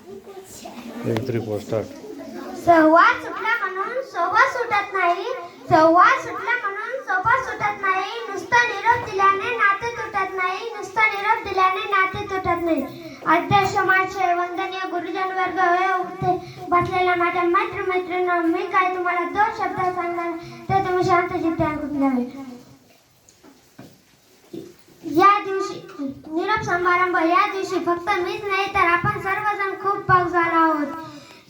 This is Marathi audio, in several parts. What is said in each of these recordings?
एक तरी पोस्टात संवाद सुटला म्हणून सोबत सुटत नाही. संवाद सुटला म्हणून सोबत सुटत नाही. नुसता निरोप दिल्याने नाते तुटत नाही. नुसता निरोप दिल्याने नाते तुटत नाही. अध्यक्ष माझे वंदनीय गुरुजन वर्ग होते बसलेल्या माझ्या मैत्रिणींनो, मी काय तुम्हाला 2 शब्द सांगणार ते तुम्ही शांत चित्ते ऐकून घ्यावे. या दिवशी निरोप समारंभ, या दिवशी फक्त मीच नाही तर आपण सर्वजण खूप पाऊस झालो आहोत.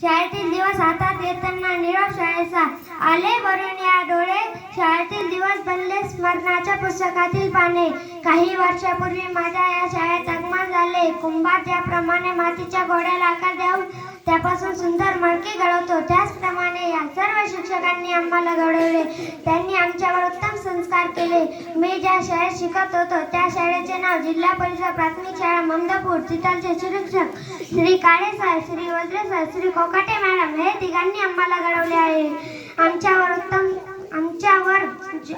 शाळेतील दिवस हातात येताना निरोप शाळेचा आले भरून या डोळे. शाळेतील दिवस बनले स्मरणाच्या पुस्तकातील पाने. काही वर्षापूर्वी माझ्या या शाळेत आगमन झाले. कुंभार ज्याप्रमाणे मातीच्या गोळ्याला आकार देऊन त्यापासून सुंदर मडके घडवतो, त्याचप्रमाणे या सर्व शिक्षकांनी आम्हाला घडवले. त्यांनी आमच्यावर उत्तम संस्कार केले. मी ज्या शाळेत शिकत होतो त्या शाळेचे नाव जिल्हा परिषद प्राथमिक शाळा ममदापूर. तिथलचे शिक्षक Shri Kale sir, Shri Vajre sir, Shri Kokate madam हे तिघांनी आम्हाला घडवले आहे.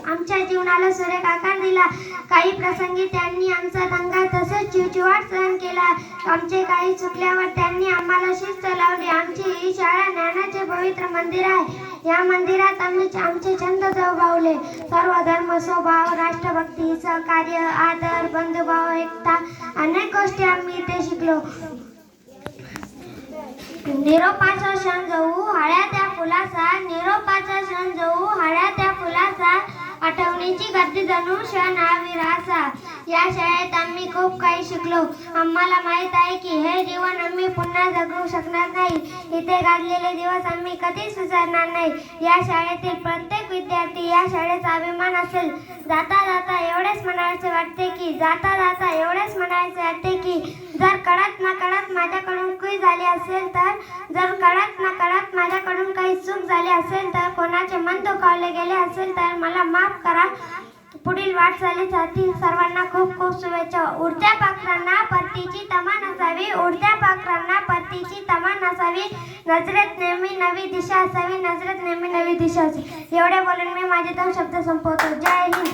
आमच्या जीवनाला सुरेख आकार दिला. काही प्रसंगी त्यांनी आमचा दंगा तसेच चिवचिवाट सहन केला. आमचे काही चुकल्यावर त्यांनी आम्हाला शिस्त लावली. आमची ही शाळा ज्ञानाचे पवित्र मंदिर आहे. या मंदिरात आम्ही आमचे छंद जोपावले. सर्व धर्म स्वभाव, राष्ट्रभक्ती, सहकार्य, आदर, बंधुभाव, एकता अनेक गोष्टी आम्ही इथे शिकलो. निरोपाचा क्षण जाऊ हळ्या त्या फुलाचा. निरोपाचा क्षण जाऊ हळ्या त्या फुलाचा. आठवणीची गर्दी जणू क्षण हा विराचा. या शाळेत आम्ही खूप काही शिकलो. आम्हाला माहित आहे की हे जीवन आम्ही पुन्हा जगू शकणार नाही. इथे घाललेले दिवस आम्ही कधीच विसरणार नाही. या शाळेतील प्रत्येक विद्यार्थी या शाळेचा अभिमान असेल. जाता जाता एवढेच म्हणायचे वाटते की जर कळत नकळत माझ्याकडून चूक झाली असेल काही चूक झाली असेल तर, कोणाचे मन दुखावले गेले असेल तर मला माफ करा. पुढील वाटचालीसाठी सर्वांना खूप खूप शुभेच्छा. उडत्या पाखरांना परतीची तमा नसावी. उडत्या पाखरांना परतीची तमा नसावी. नजरेत नेहमी नवी दिशा असावी. नजरेत नेहमी नवी दिशा असावी. एवढे बोलून मी माझे 2 शब्द संपवतो. जय हिंद.